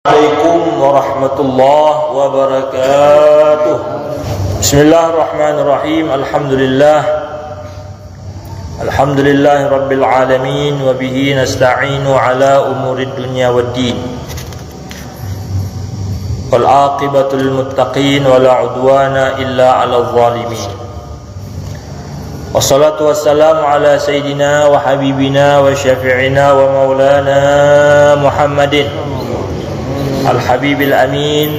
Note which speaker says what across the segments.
Speaker 1: Assalamualaikum warahmatullahi wabarakatuh. Bismillahirrahmanirrahim. Alhamdulillah rabbil alamin wa bihi nasta'inu ala umurid dunya waddin. Wal aqibatu lil muttaqin wa la udwana illa 'alal zalimin. Wassalatu wassalamu ala sayyidina wa habibina wa syafi'ina wa maulana Muhammadin الحبيب الأمين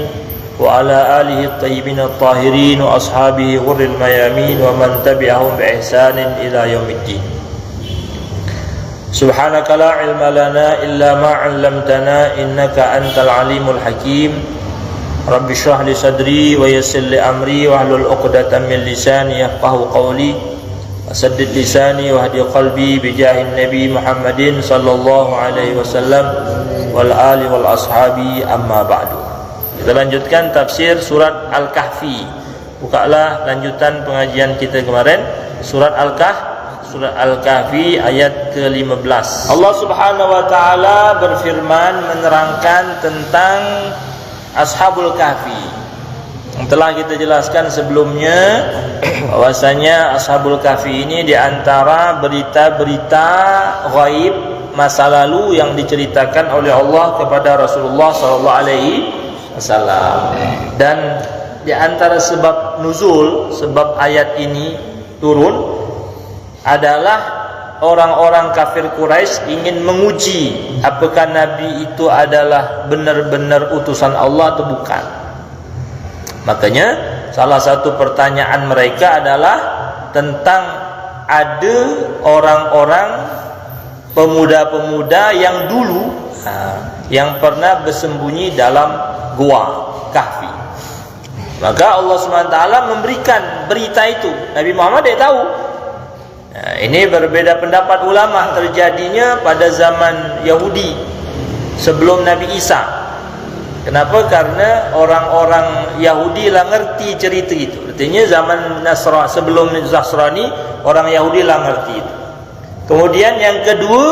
Speaker 1: وعلى آله الطيبين الطاهرين وأصحابه غر الميامين ومن تبعهم بإحسان إلى يوم الدين. سبحانك لا علم لنا إلا ما علمتنا إنك أنت العليم الحكيم. رب اشرح لي صدري ويسر لي أمري واحلل عقدة من لساني يفقهوا قولي وسدد لساني واهدي قلبي بجاه النبي محمد صلى الله عليه وسلم wal ali wal ashabi amma ba'du. Kita lanjutkan tafsir surat Al-Kahfi. Bukalah lanjutan pengajian kita kemarin, surat Al-Kahfi ayat ke-15. Allah Subhanahu wa taala berfirman menerangkan tentang Ashabul Kahfi. Yang telah kita jelaskan sebelumnya bahwasanya Ashabul Kahfi ini di antara berita-berita ghaib masa lalu yang diceritakan oleh Allah kepada Rasulullah sallallahu alaihi wasallam. Dan di antara sebab nuzul, sebab ayat ini turun adalah orang-orang kafir Quraisy ingin menguji apakah nabi itu adalah benar-benar utusan Allah atau bukan. Makanya salah satu pertanyaan mereka adalah tentang ada orang-orang pemuda-pemuda yang dulu yang pernah bersembunyi dalam gua Kahfi. Maka Allah SWT memberikan berita itu. Nabi Muhammad dia tahu. Ini berbeda pendapat ulama terjadinya pada zaman Yahudi sebelum Nabi Isa. Kenapa? Karena orang-orang Yahudi lah ngerti cerita itu. Artinya zaman sebelum Nasrani, orang Yahudi lah ngerti itu. Kemudian yang kedua,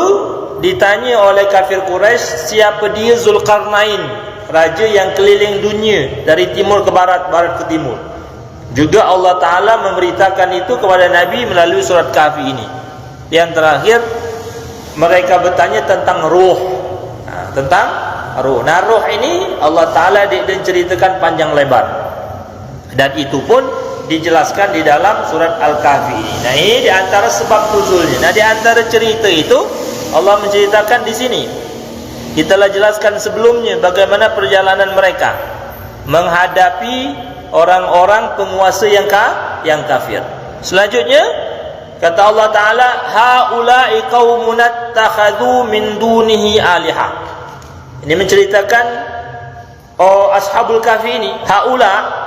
Speaker 1: ditanya oleh kafir Quraisy siapa dia Zulkarnain, raja yang keliling dunia dari timur ke barat, barat ke timur. Juga Allah Ta'ala memberitakan itu kepada Nabi melalui surat Kahfi ini. Yang terakhir, mereka bertanya tentang ruh. Tentang ruh. Nah, ruh ini Allah Ta'ala ceritakan panjang lebar. Dan itu pun dijelaskan di dalam surat Al-Kahfi. Nah, ini di antara sebab nuzulnya. Nah, di antara cerita itu Allah menceritakan di sini. Kita telah jelaskan sebelumnya bagaimana perjalanan mereka menghadapi orang-orang penguasa yang kafir. Selanjutnya kata Allah Taala, haula'i qaumun attakhadhu min dunihi alihah. Ini menceritakan Ashabul Kahfi ini, haula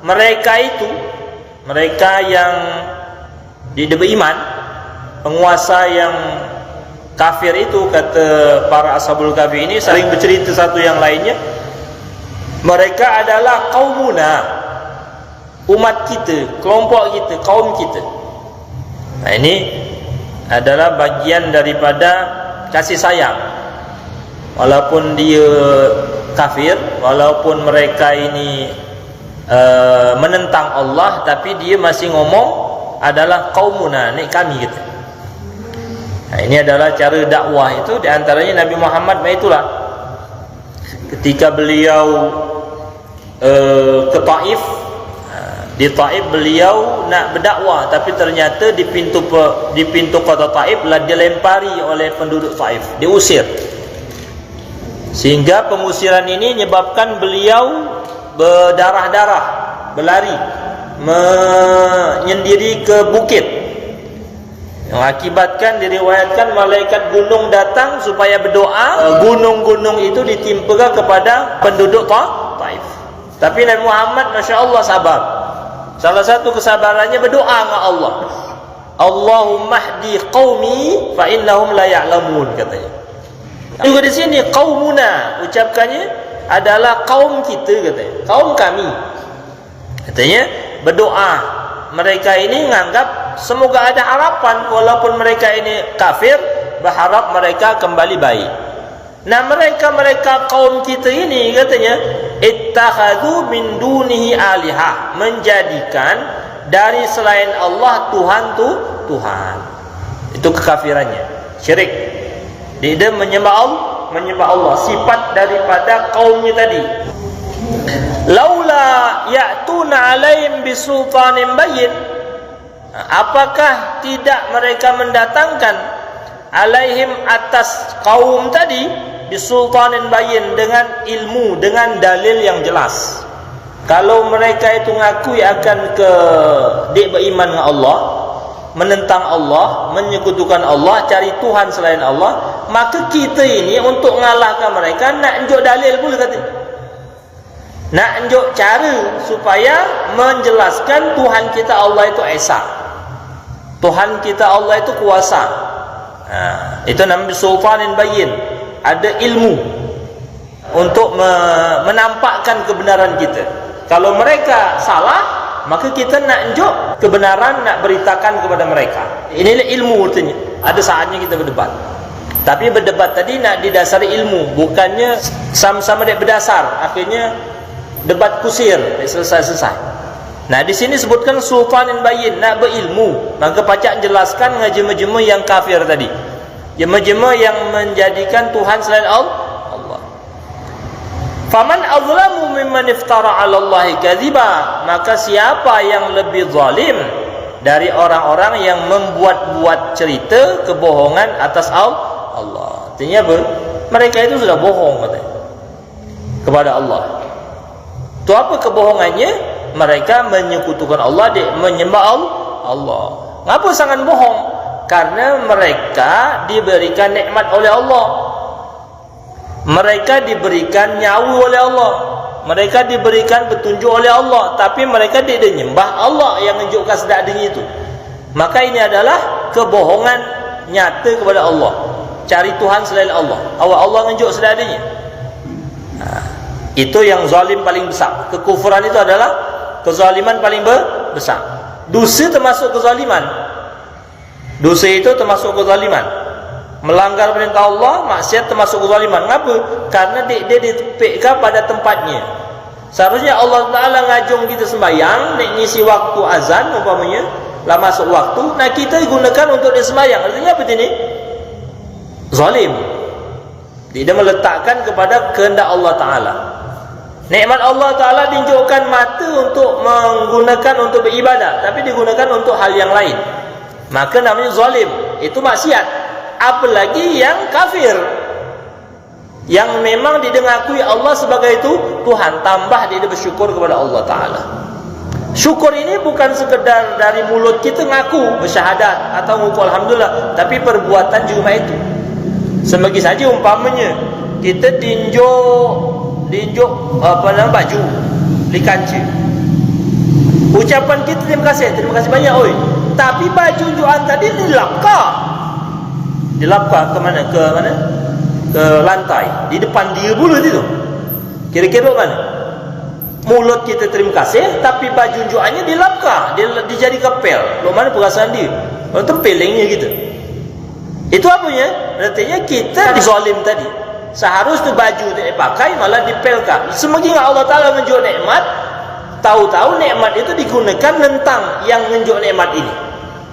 Speaker 1: mereka itu, mereka yang beriman, penguasa yang kafir itu, kata para Ashabul Kahfi ini saling bercerita satu yang lainnya. Mereka adalah qaumuna, umat kita, kelompok kita, kaum kita. Nah, ini adalah bagian daripada kasih sayang. Walaupun dia kafir, walaupun mereka ini menentang Allah, tapi dia masih ngomong adalah qaumuna, ni kami kita. Nah, ini adalah cara dakwah itu. Di antaranya Nabi Muhammad itulah ketika beliau ke Taif. Di Taif beliau nak berdakwah, tapi ternyata di pintu kota Taif lah dilempari oleh penduduk Taif, diusir. Sehingga pengusiran ini menyebabkan beliau berdarah-darah, berlari menyendiri ke bukit, yang akibatkan diriwayatkan malaikat gunung datang supaya berdoa gunung-gunung itu ditimpakan kepada penduduk Taif. Tapi Nabi Muhammad Masya Allah sabar. Salah satu kesabarannya berdoa dengan Allah, Allahumma hdi qaumi fa innahum la ya'lamun, katanya. Juga di sini qaumuna ucapkannya adalah kaum kita, katanya, kaum kami. Katanya berdoa, mereka ini menganggap semoga ada harapan walaupun mereka ini kafir, berharap mereka kembali baik. Nah mereka kaum kita ini katanya ittakhadhu min dunihi alihah, menjadikan dari selain Allah Tuhan. Itu kekafirannya, syirik. Dia menyembah Allah, sifat daripada kaumnya tadi. Laula ya'tuna alaihim bisultanin bayyin, apakah tidak mereka mendatangkan alaihim atas kaum tadi bisultanin bayyin, dengan ilmu, dengan dalil yang jelas. Kalau mereka itu ngakui akan dia beriman dengan Allah, menentang Allah, menyekutukan Allah, cari Tuhan selain Allah, maka kita ini untuk mengalahkan mereka nak unjuk dalil pula kata. Nak unjuk cara supaya menjelaskan Tuhan kita Allah itu Esa, Tuhan kita Allah itu kuasa. Itu namanya sultanin bayyin, ada ilmu untuk menampakkan kebenaran kita. Kalau mereka salah, maka kita nak unjuk kebenaran, nak beritakan kepada mereka. Inilah ilmu artinya. Ada saatnya kita berdebat, tapi berdebat tadi nak didasari ilmu, bukannya sama-sama dia berdasar akhirnya debat kusir, selesai. Nah di sini sebutkan sultanin bayyin, nak berilmu, maka pacak jelaskan ngajema-jema yang kafir tadi, jema-jema yang menjadikan Tuhan selain Allah. Faman azlamu mimman iftara 'ala Allahi kadhiba, maka siapa yang lebih zalim dari orang-orang yang membuat-buat cerita kebohongan atas Allah. Artinya apa? Mereka itu sudah bohong katanya kepada Allah. Itu apa kebohongannya? Mereka menyekutukan Allah, menyembah Allah. Ngapa sangat bohong? Karena mereka diberikan nikmat oleh Allah, mereka diberikan nyawa oleh Allah, mereka diberikan petunjuk oleh Allah, tapi mereka tidak menyembah Allah yang menunjukkan sedadanya itu. Maka ini adalah kebohongan nyata kepada Allah, cari Tuhan selain Allah, Allah menunjuk sedadanya. Itu yang zalim paling besar. Kekufuran itu adalah kezaliman paling besar. Dosa termasuk kezaliman. Dosa itu termasuk kezaliman. Melanggar perintah Allah, maksiat termasuk kezaliman. Kenapa? Karena dia ditempatkan pada tempatnya. Seharusnya Allah Ta'ala ngajung kita sembahyang, nak ngisi waktu azan umpamanya, lah masuk waktu, nah kita gunakan untuk dia sembahyang. Artinya apa ini? Zalim. Dia meletakkan kepada kehendak Allah Ta'ala. Nikmat Allah Ta'ala ditunjukkan mata untuk menggunakan untuk beribadah, tapi digunakan untuk hal yang lain. Maka namanya zalim. Itu maksiat. Apalagi yang kafir, yang memang didengakui Allah sebagai itu Tuhan, tambah dia bersyukur kepada Allah Ta'ala. Syukur ini bukan sekedar dari mulut kita ngaku bersyahadat atau mengucap Alhamdulillah, tapi perbuatan juga itu. Semegi saja umpamanya kita tinjuk baju di kancing, ucapan kita terima kasih banyak oi, tapi baju jualan tadi dilapkah ke mana? Ke lantai, di depan dia pula itu. Kira-kira mana? Mulut kita terima kasih, tapi baju jualannya dilapkah, dijadi kepel. Lo mana perasaan dia? Lo tempelingnya gitu. Itu apanya? Artinya kita dizalim tadi. Seharusnya baju tidak dipakai malah dipelkan. Semestinya Allah Ta'ala menunjuk nikmat, tahu-tahu nikmat itu digunakan tentang yang menunjuk nikmat ini.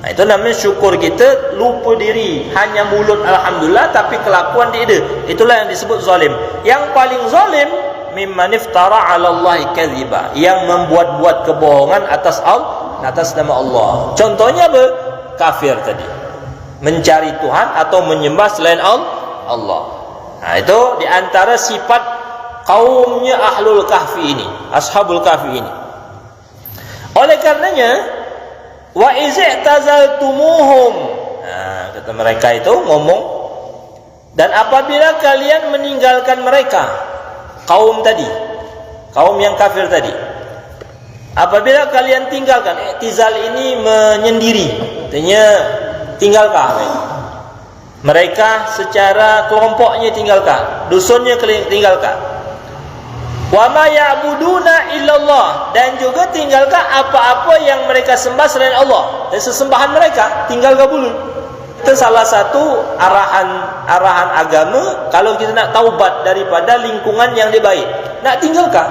Speaker 1: Nah, itu namanya syukur kita lupa diri, hanya mulut Alhamdulillah tapi kelakuan tidak ada. Itulah yang disebut zalim. Yang paling zalim mimman iftara 'ala Allahi kadhiba, yang membuat-buat kebohongan atas nama Allah. Contohnya apa? Kafir tadi, mencari Tuhan atau menyembah selain Allah. Nah, itu diantara sifat kaumnya Ahlul Kahfi ini, Ashabul Kahfi ini. Oleh karenanya, wa iz'tazaltumuhum, nah, kata mereka itu ngomong, dan apabila kalian meninggalkan mereka, kaum tadi, kaum yang kafir tadi, apabila kalian tinggalkan, i'tizal ini menyendiri, artinya tinggalkan mereka secara kelompoknya, tinggalkan dusunnya, tinggalkan. Wa ma ya'buduna illallah, dan juga tinggalkan apa-apa yang mereka sembah selain Allah, dan sesembahan mereka tinggalkan dulu. Itu salah satu arahan agama kalau kita nak taubat daripada lingkungan yang dia baik. Nak tinggalkan.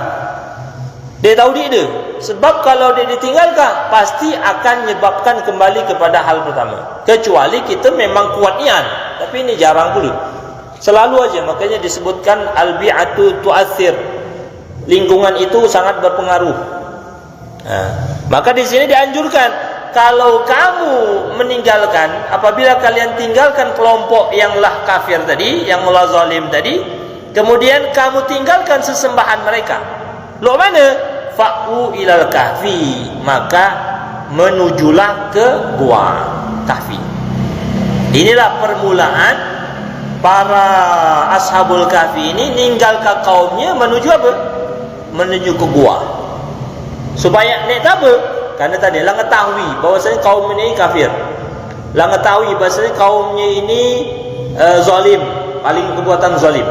Speaker 1: Dia tahu dia. Sebab kalau dia ditinggalkan, pasti akan menyebabkan kembali kepada hal pertama. Kecuali kita memang kuat niat. Tapi ini jarang pula. Selalu aja, makanya disebutkan al-bi'atu tu'athir. Lingkungan itu sangat berpengaruh. Maka di sini dianjurkan, kalau kamu meninggalkan, apabila kalian tinggalkan kelompok yang lah kafir tadi, yang mula zalim tadi, kemudian kamu tinggalkan sesembahan mereka. Lo mana? Fa'u ilal kahfi, maka menujulah ke gua kahfi. Inilah permulaan para ashabul kahfi ini ninggalkan kaumnya menuju apa? Menuju ke gua. Supaya nek apa? Karena tadi lah mengetahui bahwasanya kaum ini kafir. Lah mengetahui bahwasanya kaumnya ini zalim, paling perbuatan zalim.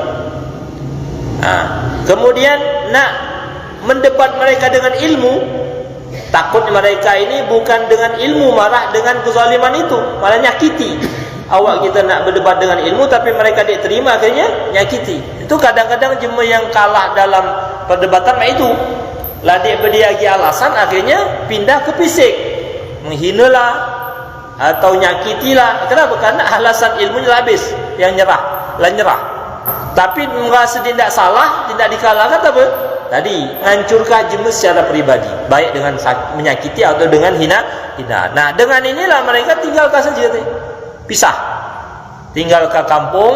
Speaker 1: Kemudian nak mendebat mereka dengan ilmu. Takut mereka ini bukan dengan ilmu, marah dengan kezaliman itu, malah nyakiti. Awak kita nak berdebat dengan ilmu, tapi mereka tidak terima, akhirnya nyakiti. Itu kadang-kadang jemaah yang kalah dalam perdebatan itu. Lah dia berdiagi alasan, akhirnya pindah ke fisik, menghinalah atau nyakitilah. Kenapa? Karena alasan ilmunya habis, yang nyerah. Tapi merasa tidak salah, tidak dikalahkan, apa? Tadi hancurkan jemaah secara pribadi, baik dengan menyakiti atau dengan hina. Nah, dengan inilah mereka tinggalkan saja, pisah, tinggalkan kampung,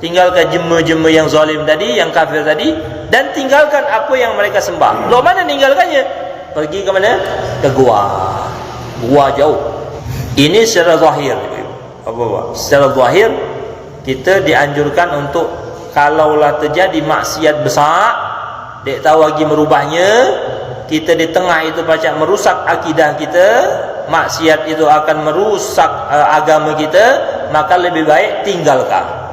Speaker 1: tinggalkan jemaah-jemaah yang zalim tadi, yang kafir tadi, dan tinggalkan apa yang mereka sembah. Loh, mana tinggalkannya? Pergi ke mana? Ke gua jauh. Ini secara zahir. Secara zahir kita dianjurkan untuk kalaulah terjadi maksiat besar, dek tahu lagi merubahnya, kita di tengah itu pacak merusak akidah kita, maksiat itu akan merusak agama kita, maka lebih baik tinggalkah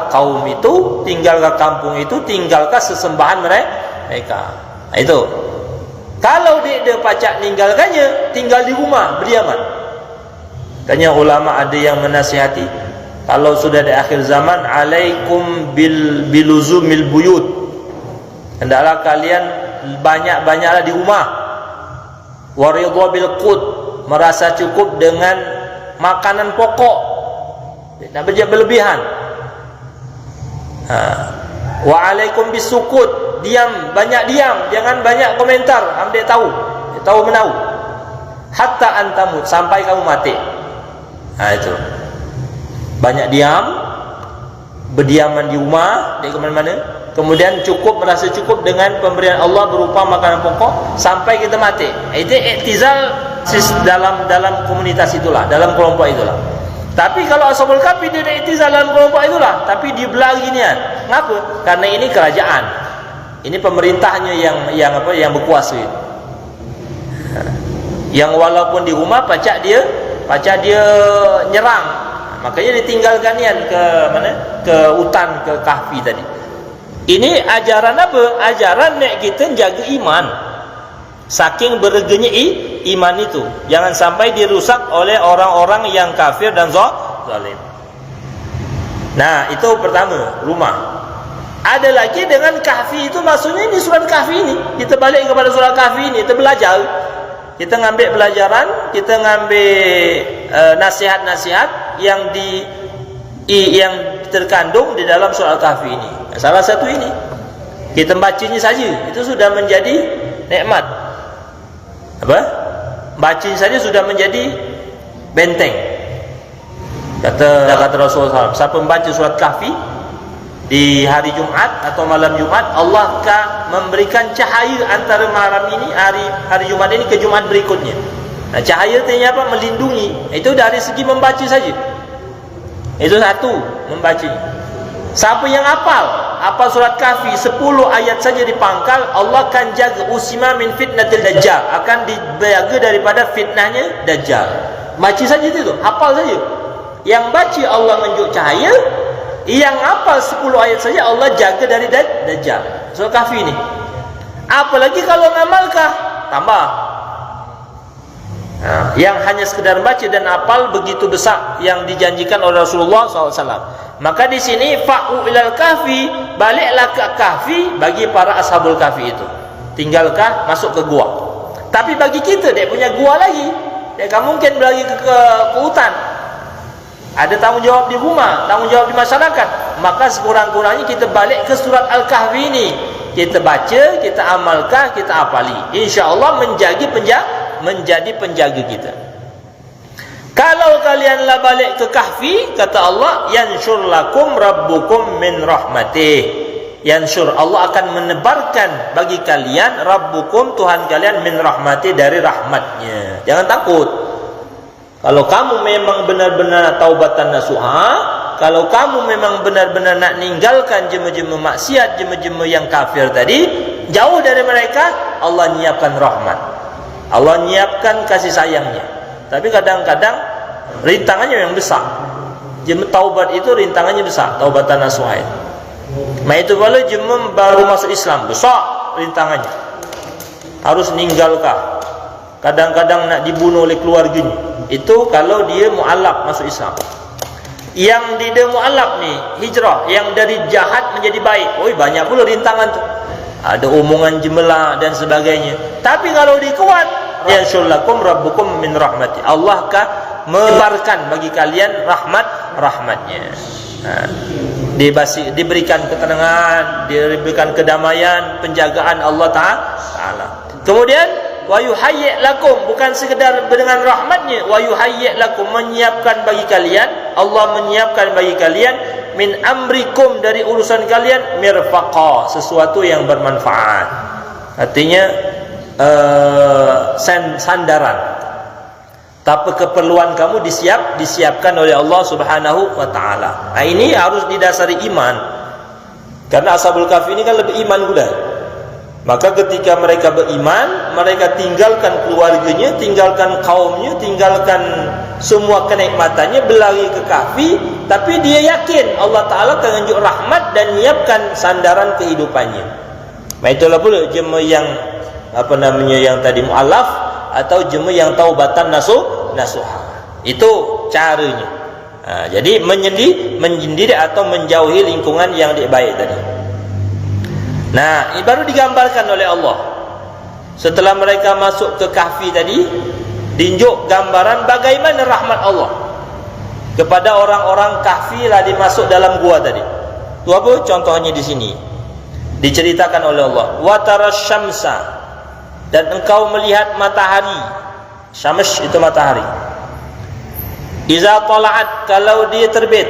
Speaker 1: kaum itu, tinggalkah kampung itu, tinggalkah sesembahan mereka. Itu kalau dia pacak ninggalkannya, tinggal di rumah berdiaman. Tanya ulama, ada yang menasihati, kalau sudah di akhir zaman, alaikum biluzumil buyut, hendaklah kalian banyak-banyaklah di rumah. Waridha bil qut, merasa cukup dengan makanan pokok, tidak berlebihan. Wa alaikum bisukut, banyak diam, jangan banyak komentar. Ambil tahu menau. Hatta antamut, sampai kamu mati. Itu. Banyak diam, berdiaman di rumah, di kemana-mana. Kemudian merasa cukup dengan pemberian Allah berupa makanan pokok sampai kita mati. Itu iktizal dalam komunitas itulah, dalam kelompok itulah. Tapi kalau ashabul kahfi dia iktizal dalam kelompok itulah, tapi di belah ginian. Ngapa? Karena ini kerajaan. Ini pemerintahnya yang berkuasa. Yang walaupun di rumah pacak dia nyerang. Makanya ditinggalkan ke mana? Ke hutan, ke kahfi tadi. Ini ajaran apa? Ajaran nek kita jaga iman. Saking berharganya iman itu, jangan sampai dirusak oleh orang-orang yang kafir dan zalim. Nah, itu pertama, rumah. Ada lagi dengan kahfi itu, maksudnya ini surat kahfi ini. Kita balik kepada surat kahfi ini, kita belajar. Kita ngambil pelajaran, kita ngambil nasihat-nasihat yang terkandung di dalam surah Kahfi ini. Salah satu ini, kita bacanya saja, itu sudah menjadi nikmat. Bacanya saja sudah menjadi benteng. Kata Rasulullah SAW, siapa membaca surat Kahfi di hari Jumat atau malam Jumat, Allah akan memberikan cahaya antara malam ini, hari Jumat ini ke Jumat berikutnya. Nah, cahaya artinya apa? Melindungi. Itu dari segi membaca saja. Itu satu, membaca. Siapa yang hafal surat Kahfi 10 ayat saja dipangkal, Allah akan jaga usima min fitnatil dajjal, akan dijaga daripada fitnahnya dajjal. Baca saja itu, hafal saja. Yang baca Allah menunjuk cahaya, yang hafal 10 ayat saja Allah jaga dari dajjal. Surah Kahfi ini. Apalagi kalau ngamalkah, tambah. Nah, yang hanya sekedar baca dan hafal begitu besar yang dijanjikan oleh Rasulullah SAW. Maka di sini fa'u ilal kahfi, baliklah ke kahfi bagi para ashabul kahfi itu. Tinggalkah masuk ke gua. Tapi bagi kita dia punya gua lagi. Dia kan mungkin lagi ke hutan. Ada tanggung jawab di rumah, tanggung jawab di masyarakat. Maka sekurang-kurangnya kita balik ke surat Al-Kahfi ini. Kita baca, kita amalkan, kita hafali. Insya-Allah menjadi penjaga kita. Kalau kalianlah balik ke kahfi, kata Allah, yansyur lakum rabbukum min rahmatih. Yansyur, Allah akan menebarkan bagi kalian rabbukum, Tuhan kalian, min rahmatih, dari rahmatnya. Jangan takut. Kalau kamu memang benar-benar taubatan nasuha, kalau kamu memang benar-benar nak ninggalkan jema-jema maksiat, jema-jema yang kafir tadi, jauh dari mereka, Allah nyiapkan rahmat. Allah nyiapkan kasih sayangnya. Tapi kadang-kadang rintangannya yang besar. Jemaah taubat itu rintangannya besar, taubatan nasuha. Itu kalau jemaah baru masuk Islam, besar rintangannya. Harus ninggalkan. Kadang-kadang nak dibunuh oleh keluarganya. Itu kalau dia mu'allaf masuk Islam. Yang dia mu'allaf ni hijrah, yang dari jahat menjadi baik. Banyak pula rintangan tu. Ada omongan jemelah dan sebagainya. Tapi kalau dia kuat, yansyurlakum rabbukum min rahmati, Allah akan menebarkan bagi kalian rahmatnya. Diberikan ketenangan, diberikan kedamaian, penjagaan Allah Ta'ala. Kemudian wa yuhayyi' lakum, bukan sekedar dengan rahmatnya, wa yuhayyi' lakum, menyiapkan bagi kalian, Allah menyiapkan bagi kalian, min amrikum, dari urusan kalian, mirfaqa, sesuatu yang bermanfaat. Artinya sandaran. Tapi keperluan kamu disiapkan oleh Allah Subhanahu wa taala. Nah, ini harus didasari iman. Karena ashabul kahfi ini kan lebih iman pula. Maka ketika mereka beriman, mereka tinggalkan keluarganya, tinggalkan kaumnya, tinggalkan semua kenikmatannya, berlari ke kahfi, tapi dia yakin Allah Ta'ala akan menunjuk rahmat dan menyiapkan sandaran kehidupannya. Nah, itulah pula jemaah yang yang tadi mu'alaf, atau jemaah yang taubatan nasuha. Itu caranya. Jadi menyendiri atau menjauhi lingkungan yang tidak baik tadi. Nah, ini baru digambarkan oleh Allah. Setelah mereka masuk ke kahfi tadi, ditunjuk gambaran bagaimana rahmat Allah kepada orang-orang kahfi lah dimasuk dalam gua tadi. Itu apa? Contohnya di sini diceritakan oleh Allah. Wa tarasyamsa, dan engkau melihat matahari. Syams itu matahari. Iza tala'at, kalau dia terbit,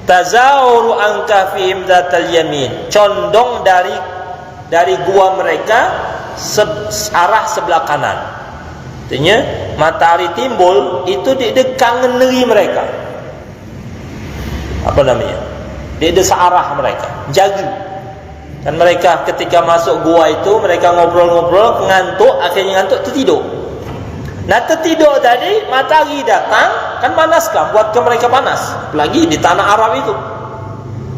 Speaker 1: tazawuru an kahfihim dzatal yamin, condong dari gua mereka arah sebelah kanan. Artinya matahari timbul itu di dekat negeri mereka. Di searah mereka, jaga. Dan mereka ketika masuk gua itu, mereka ngobrol-ngobrol, akhirnya ngantuk, tertidur. Nah, tertidur tadi, matahari datang, kan panas kan, buat ke mereka panas. Apalagi di tanah Arab itu.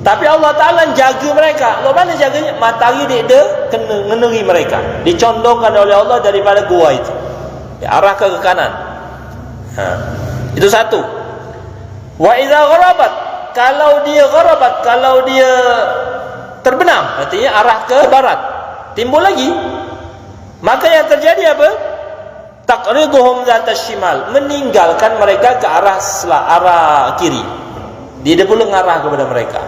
Speaker 1: Tapi Allah Ta'ala jaga mereka. Loh, mana jaganya? Matahari dia kena meneri mereka, dicondongkan oleh Allah daripada gua itu, diarahkan ke kanan. Itu satu. Wa idza gharabat, kalau dia terbenam, artinya arah ke barat, timbul lagi. Maka yang terjadi apa? Taqriduhum zatas shimal, meninggalkan mereka ke arah kiri. Dia pula mengarah kepada mereka.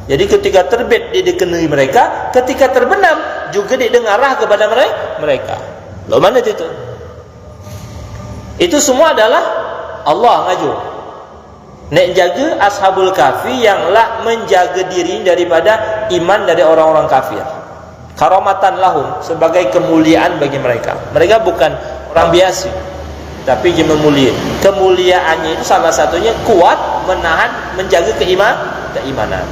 Speaker 1: Jadi ketika terbit dia dikenai mereka, ketika terbenam juga dia mengarah kepada mereka. Loh, mana itu? Itu semua adalah Allah ngajuk. Nek jaga ashabul kahfi yanglah menjaga diri daripada iman dari orang-orang kafir. Karamatan lahum, sebagai kemuliaan bagi mereka. Mereka bukan orang biasa, tapi dia memulia. Kemuliaannya itu salah satunya kuat menahan, menjaga keimanan.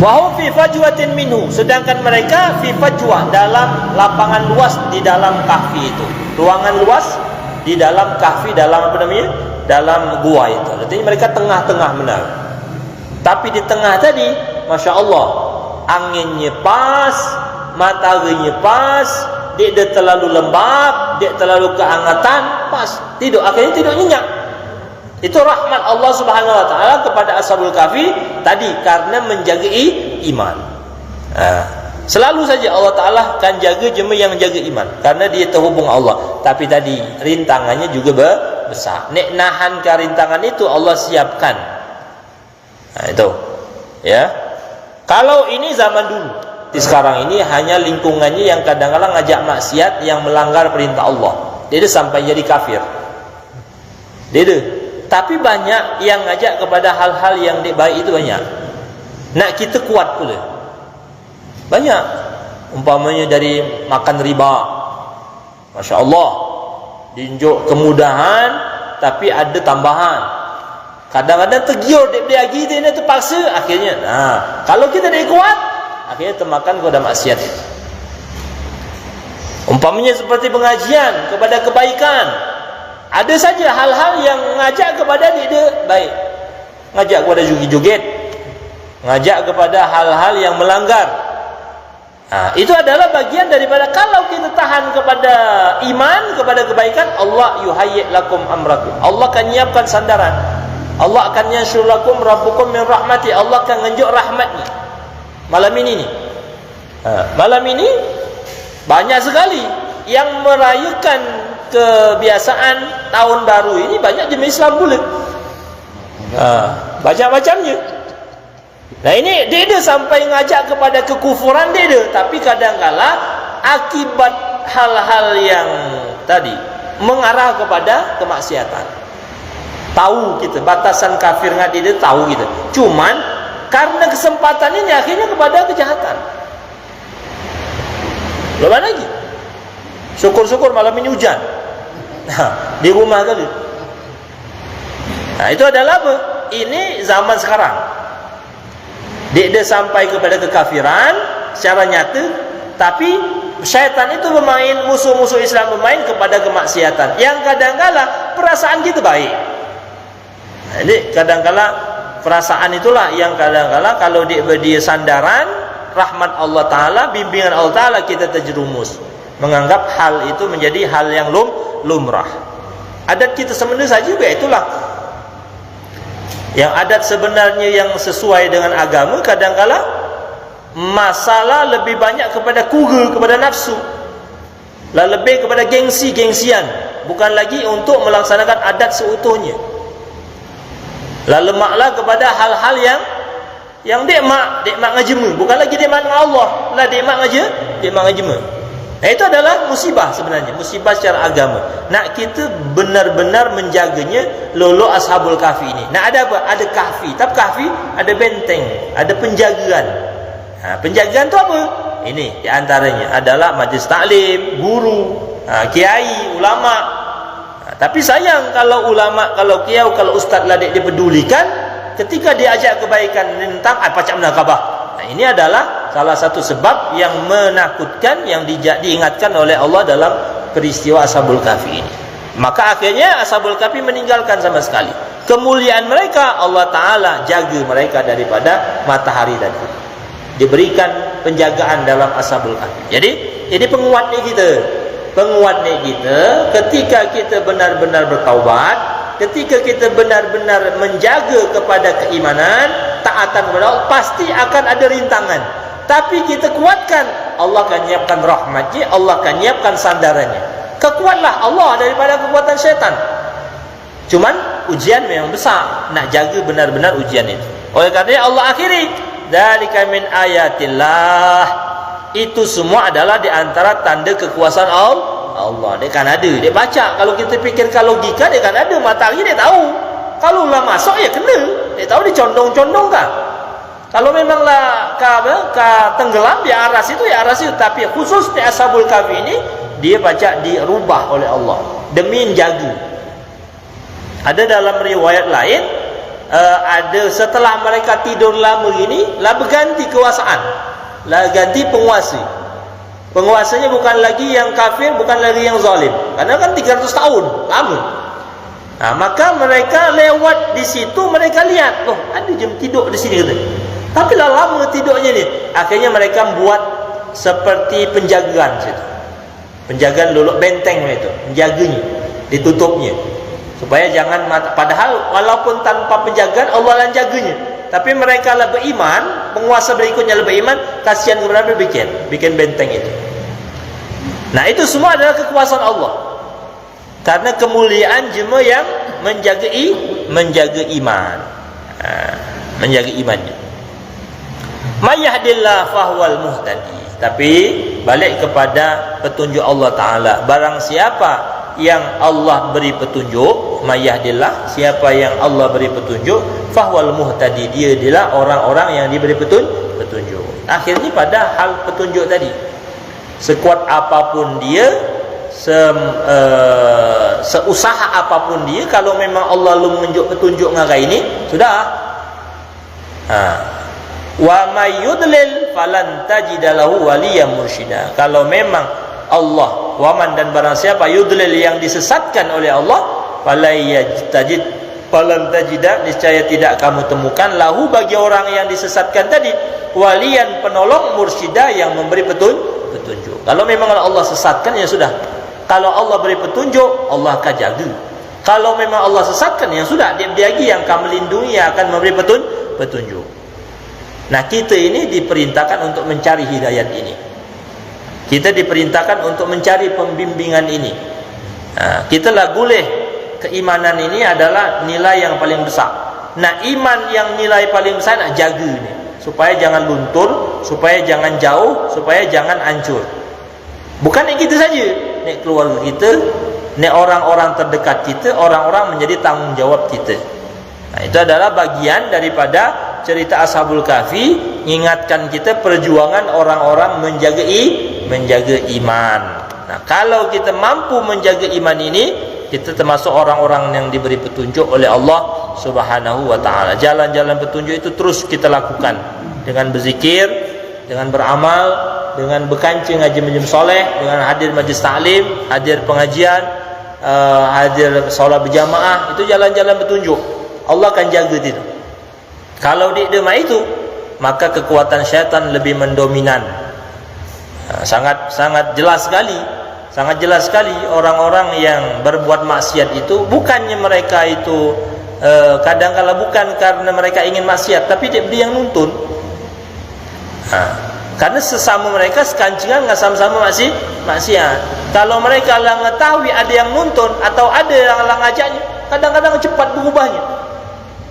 Speaker 1: Wa hum fi fajwatin minhu, sedangkan mereka fi fajwah, dalam lapangan luas di dalam kahfi itu. Ruangan luas di dalam kahfi, dalam dalam gua itu. Artinya mereka tengah-tengah benar. Tapi di tengah tadi, Masya Allah, anginnya pas, mataharinya pas, dia terlalu lembab, dia terlalu kehangatan, pas tidur, akhirnya tidur nyenyak. Itu rahmat Allah Subhanahu wa taala kepada Ashabul Kahfi tadi karena menjaga iman. Selalu saja Allah Taala akan jaga jemaah yang jaga iman karena dia terhubung Allah. Tapi tadi rintangannya juga besar. Nek nahan ke rintangan itu Allah siapkan. Itu. Ya. Kalau ini zaman dulu. Di sekarang ini hanya lingkungannya yang kadang-kadang ngajak maksiat yang melanggar perintah Allah. Dia sampai jadi kafir. Dia. Tapi banyak yang ngajak kepada hal-hal yang baik itu banyak. Nak kita kuat pula. Banyak. Umpamanya dari makan riba. Masya Allah. Diunjuk kemudahan tapi ada tambahan. Kadang-kadang tergiur dia beli lagi, dia terpaksa akhirnya. Kalau kita dah kuat, akhirnya termakan kepada maksiat. Umpamanya seperti pengajian kepada kebaikan. Ada saja hal-hal yang ngajak kepada dia baik. Ngajak kepada joget-joget. Ngajak kepada hal-hal yang melanggar. Itu adalah bagian daripada kalau kita tahan kepada iman, kepada kebaikan, Allah yuhayyi' lakum amrakum. Allah akan nyiapkan sandaran. Allah akan yanshur lakum rabbukum min rahmati. Allah akan ngenjuk rahmatnya. Malam ini nih. Malam ini banyak sekali yang merayakan kebiasaan tahun baru ini, banyak jemaah Islam pula. Macam-macamnya. Nah ini dia sampai ngajak kepada kekufuran dia, tapi kadang-kala akibat hal-hal yang tadi mengarah kepada kemaksiatan. Tahu kita batasan kafir ngadi dia, tahu kita. Cuman karena kesempatan ini akhirnya kepada kejahatan. Belum lagi. Syukur-syukur malam ini hujan. Di rumah kali. Itu adalah apa? Ini zaman sekarang. Dia sampai kepada kekafiran secara nyata, tapi syaitan itu bermain, musuh-musuh Islam bermain kepada kemaksiatan yang kadang-kala perasaan kita baik. Jadi kadang-kala perasaan itulah yang kadang-kala kalau dia sandaran rahmat Allah Ta'ala, bimbingan Allah Ta'ala, kita terjerumus menganggap hal itu menjadi hal yang lumrah. Adat kita sebenarnya saja juga itulah. Yang adat sebenarnya yang sesuai dengan agama, kadang-kala masalah lebih banyak kepada kura, kepada nafsu, lebih kepada gengsi-gengsian, bukan lagi untuk melaksanakan adat seutuhnya. Lemaklah kepada hal-hal yang dekmak ngajema, bukan lagi dekmak dengan Allah, dekmak ngajema. Nah itu adalah musibah sebenarnya, musibah secara agama. Nak kita benar-benar menjaganya lolo Ashabul Kahfi ini. Nak ada apa? Ada kahfi. Tapi kahfi ada benteng, ada penjagaan. Penjagaan tu apa? Ini di antaranya adalah majlis taklim, guru, kiai, ulama. Tapi sayang kalau ulama, kalau kiai, kalau ustaz lah dia pedulikan, ketika dia ajak kebaikan tentang apa macam mana khabar. Ini adalah salah satu sebab yang menakutkan yang diingatkan oleh Allah dalam peristiwa Ashabul Kahfi ini. Maka akhirnya Ashabul Kahfi meninggalkan sama sekali. Kemuliaan mereka Allah Ta'ala jaga mereka daripada matahari tadi. Diberikan penjagaan dalam Ashabul Kahfi. Jadi ini penguatnya kita. Penguatnya kita ketika kita benar-benar bertaubat, ketika kita benar-benar menjaga kepada keimanan, taatan kepada Allah, pasti akan ada rintangan. Tapi kita kuatkan, Allah akan nyiapkan rahmatnya, Allah akan nyiapkan sandarannya. Kekuatlah Allah daripada kekuatan syaitan. Cuman ujian memang besar, nak jaga benar-benar ujian itu. Oleh kerana Allah akhiri, dzalika min ayatillah. Itu semua adalah di antara tanda kekuasaan Allah. Dia kan ada, dia baca. Kalau kita fikirkan logika, dia kan ada. Matahari dia tahu. Kalau lah masuk ya kena. Dia tahu dia condong-condong kan. Kalau memanglah tenggelam dia aras itu ya aras itu. Tapi khusus di Ashabul Kahfi ini dia baca dirubah oleh Allah demi menjaga. Ada dalam riwayat lain ada setelah mereka tidur lama ini lah berganti kekuasaan, lah ganti penguasa. Penguasanya bukan lagi yang kafir, bukan lagi yang zalim. Karena kan 300 tahun lama. Maka mereka lewat di situ, mereka lihat, ada jam tidur di sini kata. Tapi lah lama tidurnya ni. Akhirnya mereka buat seperti penjagaan situ. Penjagaan luluk benteng itu, menjaganya, ditutupnya. Supaya jangan mata, padahal walaupun tanpa penjagaan Allah yang jaganya. Tapi mereka lah beriman, penguasa berikutnya lah beriman, kasihan kepada Nabi bikin benteng itu. Nah, itu semua adalah kekuasaan Allah. Karena kemuliaan jemaah yang menjaga iman. Menjaga imannya. May yahdillah fahuwal muhtadi. Tapi balik kepada petunjuk Allah Ta'ala. Barang siapa yang Allah beri petunjuk, may yahdillah, siapa yang Allah beri petunjuk, fahuwal muhtadi, dia adalah orang-orang yang diberi petunjuk. Akhirnya pada hal petunjuk tadi, sekuat apapun dia, seusaha apapun dia, kalau memang Allah lu menunjuk petunjuk ngagai ini, sudah. Wa may yudlil falan tajidalahu waliyan mursyida. Kalau memang Allah, waman dan barang siapa yudlil yang disesatkan oleh Allah, falan tajida, niscaya tidak kamu temukan lahu bagi orang yang disesatkan tadi waliyan, penolong, mursyida, yang memberi petunjuk. Kalau memang Allah sesatkan, ya sudah. Kalau Allah beri petunjuk, Allah akan jaga. Kalau memang Allah sesatkan, ya sudah, dia lagi yang akan melindungi, yang akan memberi petunjuk. Nah, kita ini diperintahkan untuk mencari hidayat ini. Kita diperintahkan untuk mencari pembimbingan ini. Kita lah boleh, keimanan ini adalah nilai yang paling besar. Nah, iman yang nilai paling besar nak jaga ni, supaya jangan luntur, supaya jangan jauh, supaya jangan hancur. Bukan yang kita saja, ni keluarga kita, ni orang-orang terdekat kita, orang-orang menjadi tanggungjawab kita. Nah, itu adalah bagian daripada cerita Ashabul Kahfi, mengingatkan kita perjuangan orang-orang menjaga iman. Nah, kalau kita mampu menjaga iman ini, kita termasuk orang-orang yang diberi petunjuk oleh Allah Subhanahu wa Ta'ala. Jalan-jalan petunjuk itu terus kita lakukan dengan berzikir, dengan beramal, dengan berkancing ngaji majlis soleh, dengan hadir majlis taklim, hadir pengajian, hadir solat berjamaah. Itu jalan-jalan petunjuk. Allah akan jaga itu. Kalau di demai itu, maka kekuatan syaitan lebih mendominan. Sangat jelas sekali orang-orang yang berbuat maksiat itu, bukannya mereka itu kadang-kala bukan karena mereka ingin maksiat, tapi dia yang nuntun. Karena sesama mereka sekancingan nggak sama-sama maksiat. Kalau mereka lah mengetahui ada yang nuntun atau ada yang ngajaknya, kadang-kadang cepat berubahnya.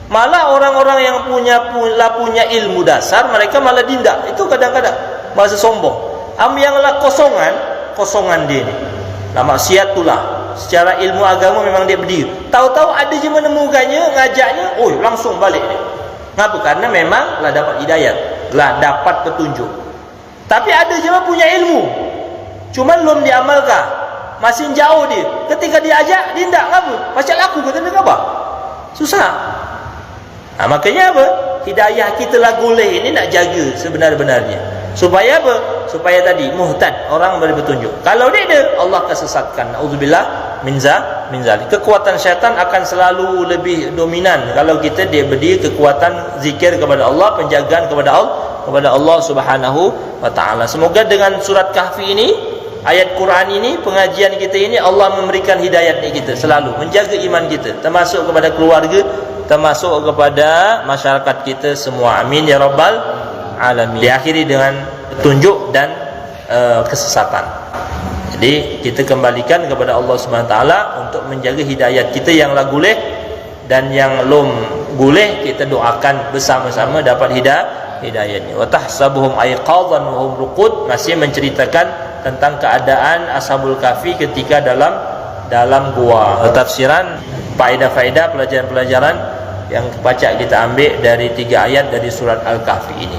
Speaker 1: Malah orang-orang yang punya ilmu dasar, mereka malah dindak. Itu kadang-kadang bahasa sombong. Yang kosongan dia ni. Nah, maksiat itulah. Secara ilmu agama memang dia berdiri. Tahu-tahu ada je menemukannya, ngajaknya, langsung balik dia. Kenapa? Karena memang lah dapat hidayat, lah dapat petunjuk. Tapi ada je punya ilmu, cuma belum diamalkan, masih jauh dia. Ketika dia ajak, dia tidak ngapa? Macam aku kata dia apa? Susah. Makanya apa? Hidayah kita lah boleh ini nak jaga sebenar-benarnya. Supaya apa? Supaya tadi muhtad, orang beri petunjuk. Kalau dia ada, Allah akan sesatkan. Nauzubillah min zalik. Kekuatan syaitan akan selalu lebih dominan kalau kita dia berdiri kekuatan zikir kepada Allah, penjagaan kepada Allah Subhanahu wa Ta'ala. Semoga dengan surat Kahfi ini, ayat Quran ini, pengajian kita ini, Allah memberikan hidayat kita selalu menjaga iman kita, termasuk kepada keluarga, termasuk kepada masyarakat kita semua. Amin ya rabbal alamin. Diakhiri dengan petunjuk dan kesesatan. Jadi kita kembalikan kepada Allah Subhanahu wa Ta'ala untuk menjaga hidayat kita yang la guleh, dan yang lum guleh kita doakan bersama-sama dapat hidayahnya. Wa tahsabuhum aiqadhan wa hum ruqud, masih menceritakan tentang keadaan Ashabul Kahfi ketika dalam gua. Tafsiran, faedah-faedah, pelajaran-pelajaran yang baca kita ambil dari 3 ayat dari surat Al-Kahfi ini.